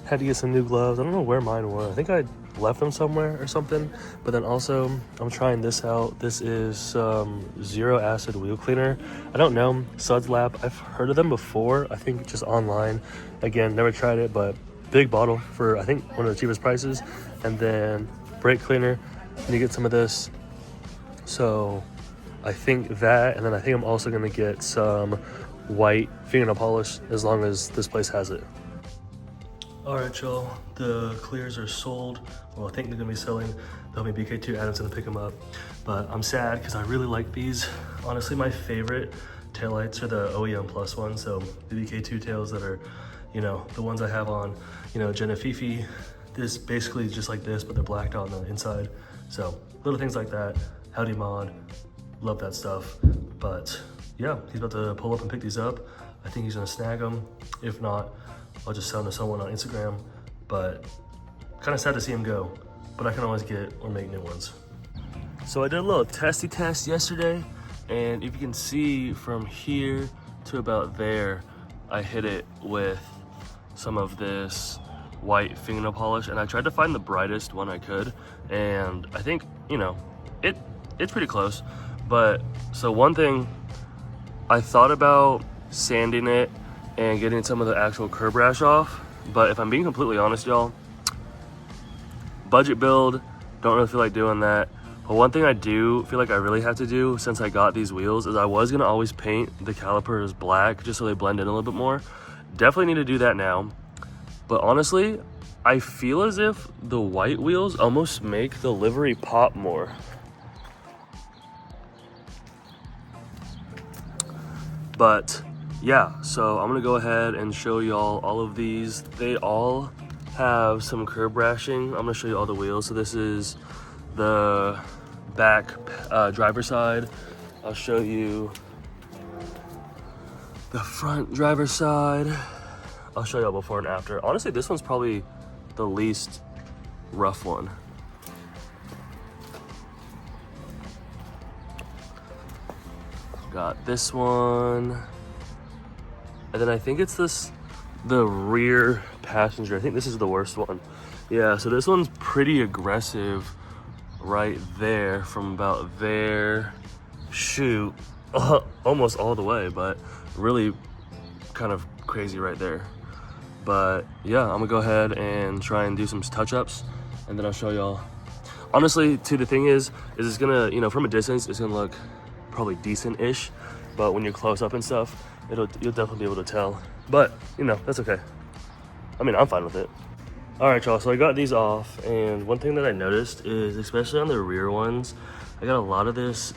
Had to get some new gloves. I don't know where mine were. I think I left them somewhere or something. But then also, I'm trying this out. This is zero acid wheel cleaner. I don't know, Suds Lab. I've heard of them before. I think just online. Again, never tried it, but big bottle for I think one of the cheapest prices. And then brake cleaner. You get some of this. So I think that, and then I think I'm also gonna get some white fingernail polish as long as this place has it. All right, y'all, the clears are sold. Well, I think they're gonna be selling. They'll be BK2, Adam's gonna pick them up. But I'm sad because I really like these. Honestly, my favorite taillights are the OEM Plus ones. So the BK2 tails that are, you know, the ones I have on, you know, Jenna Fifi. This basically is just like this, but they're blacked out on the inside. So little things like that. Howdy Mod, love that stuff. But yeah, he's about to pull up and pick these up. I think he's gonna snag them. If not, I'll just send them to someone on Instagram. But kind of sad to see him go, but I can always get or make new ones. So I did a little testy test yesterday, and if you can see from here to about there, I hit it with some of this white fingernail polish, and I tried to find the brightest one I could, and I think, you know, it's pretty close. But so one thing, I thought about sanding it and getting some of the actual curb rash off, but if I'm being completely honest, y'all, budget build, don't really feel like doing that. But one thing I do feel like I really have to do since I got these wheels is I was gonna always paint the calipers black just so they blend in a little bit more. Definitely need to do that now. But honestly, I feel as if the white wheels almost make the livery pop more. But yeah, so I'm gonna go ahead and show y'all all of these. They all have some curb rashing. I'm gonna show you all the wheels. So this is the back driver's side. I'll show you the front driver's side. I'll show y'all before and after. Honestly, this one's probably the least rough one. Got this one. And then I think it's the rear passenger. I think this is the worst one. Yeah, so this one's pretty aggressive right there, from about there, shoot, almost all the way, but really kind of crazy right there. But yeah, I'm gonna go ahead and try and do some touch-ups, and then I'll show y'all. Honestly, too, the thing is it's gonna, you know, from a distance, it's gonna look probably decent-ish, but when you're close up and stuff, you'll definitely be able to tell. But, you know, that's okay. I mean, I'm fine with it. All right, y'all, so I got these off, and one thing that I noticed is, especially on the rear ones, I got a lot of this,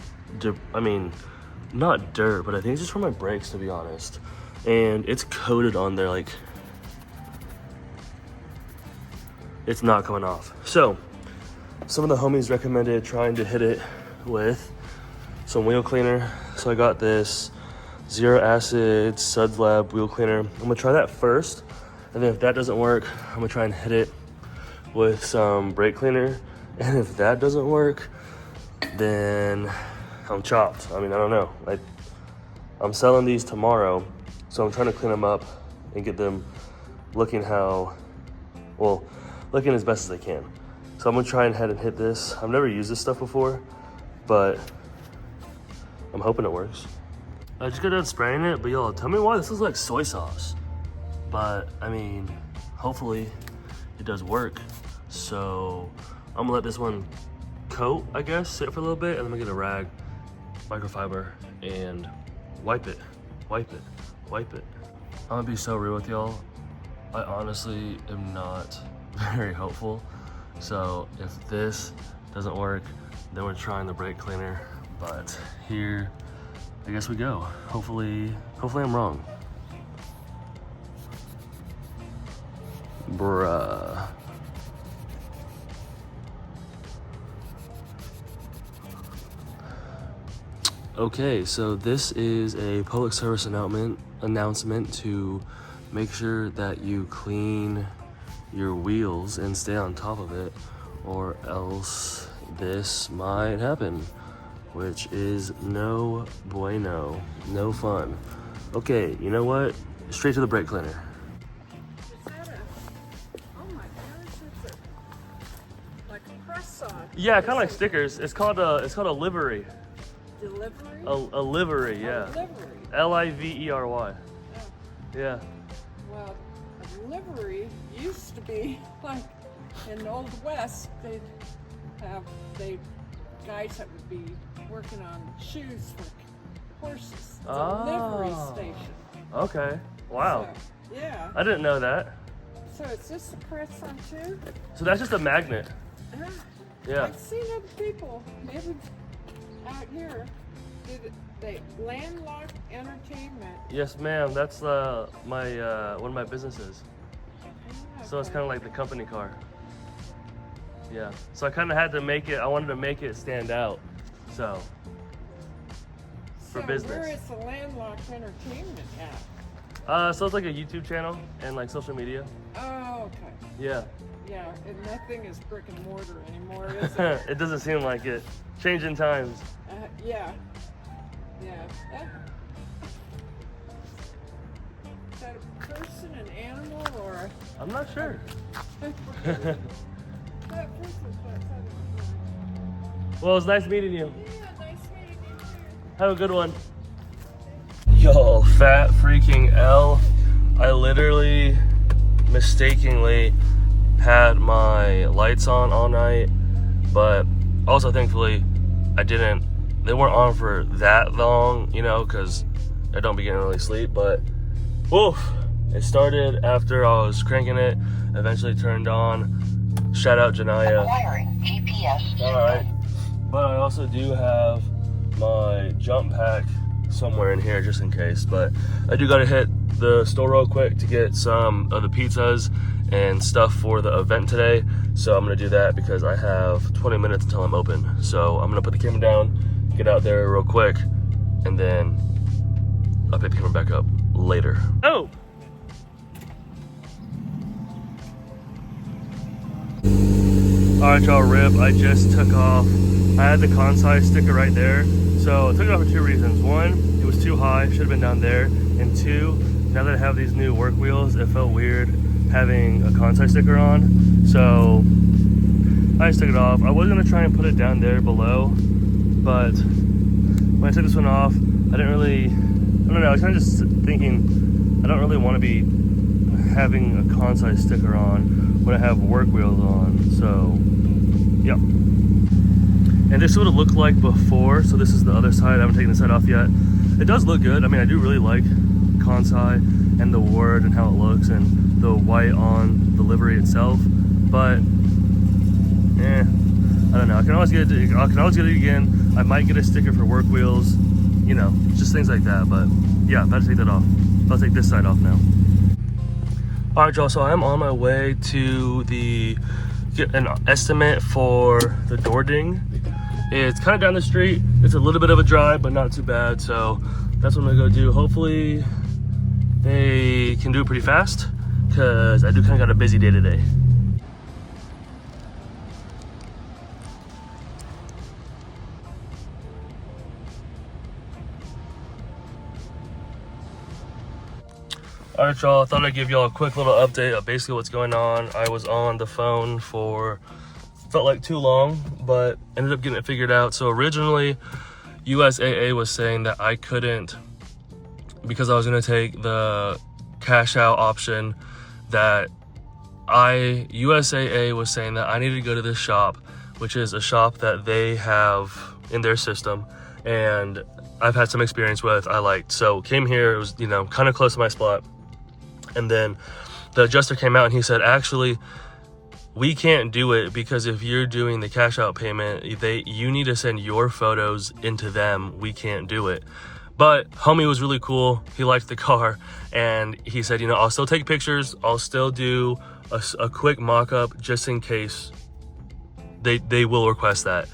I mean, not dirt, but I think it's just from my brakes, to be honest. And it's coated on there, like, it's not coming off. So, some of the homies recommended trying to hit it with some wheel cleaner. So I got this zero acid Suds Lab wheel cleaner. I'm gonna try that first, and then if that doesn't work, I'm gonna try and hit it with some brake cleaner. And if that doesn't work, then I'm chopped. I mean, I don't know. I'm selling these tomorrow, so I'm trying to clean them up and get them looking looking as best as I can. So I'm gonna try and head and hit this. I've never used this stuff before, but I'm hoping it works. I just got done spraying it, but y'all, tell me why this looks like soy sauce. But I mean, hopefully it does work. So I'm gonna let this one coat, I guess, sit for a little bit, and I'm gonna get a rag, microfiber, and wipe it. I'm gonna be so real with y'all. I honestly am not very hopeful. So if this doesn't work, then we're trying the brake cleaner. But here, I guess we go. Hopefully I'm wrong. Bruh. Okay, so this is a public service announcement to make sure that you clean your wheels and stay on top of it, or else this might happen, which is no bueno, no fun. Okay, you know what? Straight to the brake cleaner. my gosh, it's like a press on. Yeah, kind of like stickers. It's called a livery. Delivery? A livery, yeah. A livery. Livery. Oh. Yeah. Well, a livery used to be like in the Old West, they'd have guys that would be working on shoes for horses. It's a livery station. Okay. Wow. So, yeah. I didn't know that. So is this the press on too? So that's just a magnet. Yeah. I've seen other people, maybe out here, they Landlocked Entertainment. Yes, ma'am. That's my one of my businesses. So it's kind of like the company car. Yeah. So I kind of had to make it. I wanted to make it stand out. So for business. Where is the Landlocked Entertainment at? So it's like a YouTube channel and like social media. Oh, okay. Yeah. Yeah, and nothing is brick and mortar anymore, is it? It doesn't seem like it. Changing times. Yeah. Yeah. Is that a person, an animal, or? I'm not sure. Well, it's nice meeting you. Yeah, nice meeting you too. Have a good one. Yo, fat freaking L. I literally mistakenly had my lights on all night, but also thankfully they weren't on for that long, you know, because I don't be getting really sleep, but woof, it started after I was cranking it, eventually turned on. Shout out Janaya. Acquiring GPS. Alright, but I also do have my jump pack somewhere in here just in case, but I do gotta hit the store real quick to get some of the pizzas and stuff for the event today, so I'm gonna do that because I have 20 minutes until I'm open. So I'm gonna put the camera down, get out there real quick, and then I'll pick the camera back up later. Oh! Alright y'all, rip, I just took off. I had the Kansei sticker right there, so I took it off for two reasons. One, it was too high, should have been down there, and two, now that I have these new work wheels, it felt weird having a Kansei sticker on, so I just took it off. I was gonna try and put it down there below, but when I took this one off, I don't know, I was kind of just thinking, I don't really want to be having a Kansei sticker on when I have work wheels on, so yeah. And this is what it looked like before, so this is the other side. I haven't taken the side off yet. It does look good. I mean, I do really like Kansei and the word and how it looks and the white on the livery itself, but I don't know. I can always get it again. I might get a sticker for work wheels, you know, just things like that. But yeah, I'm about to take that off. I'll take this side off now. All right, y'all, so I'm on my way to get an estimate for the door ding. It's kind of down the street. It's a little bit of a drive, but not too bad. So that's what I'm gonna go do. Hopefully they can do it pretty fast because I do kind of got a busy day today. All right, y'all, I thought I'd give y'all a quick little update of basically what's going on. I was on the phone for, felt like too long, but ended up getting it figured out. So originally, USAA was saying that I couldn't, because I was gonna take the cash out option, that USAA was saying that I needed to go to this shop, which is a shop that they have in their system, and I've had some experience with, I liked. So came here, it was, you know, kind of close to my spot. And then the adjuster came out and he said, actually, we can't do it because if you're doing the cash out payment, you need to send your photos into them. We can't do it. But homie was really cool. He liked the car and he said, you know, I'll still take pictures. I'll still do a quick mock-up just in case they will request that.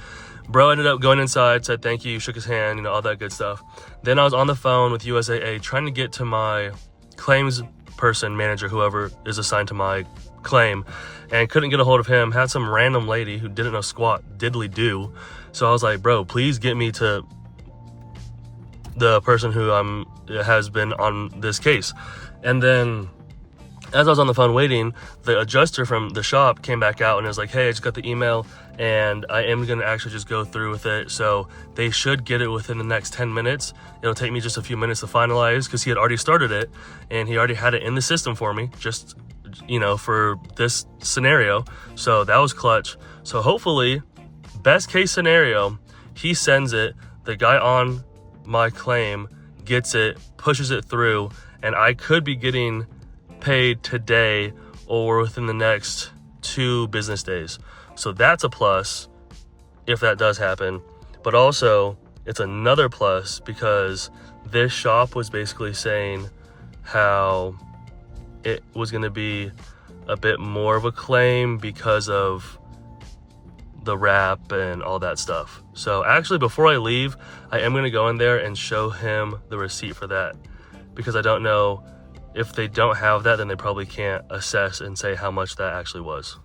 Bro ended up going inside, said thank you, shook his hand, you know, all that good stuff. Then I was on the phone with USAA trying to get to my claims person, manager, whoever is assigned to my claim, and couldn't get a hold of him. Had some random lady who didn't know squat diddly do. So I was like, bro, please get me to the person who has been on this case. And then as I was on the phone waiting, the adjuster from the shop came back out and was like, hey, I just got the email and I am going to actually just go through with it. So they should get it within the next 10 minutes. It'll take me just a few minutes to finalize because he had already started it and he already had it in the system for me, just, you know, for this scenario. So that was clutch. So hopefully, best case scenario, he sends it, the guy on my claim gets it, pushes it through, and I could be getting paid today or within the next 2 business days. So that's a plus if that does happen. But also it's another plus because this shop was basically saying how it was going to be a bit more of a claim because of the wrap and all that stuff. So actually, before I leave, I am going to go in there and show him the receipt for that, because I don't know if they don't have that, then they probably can't assess and say how much that actually was.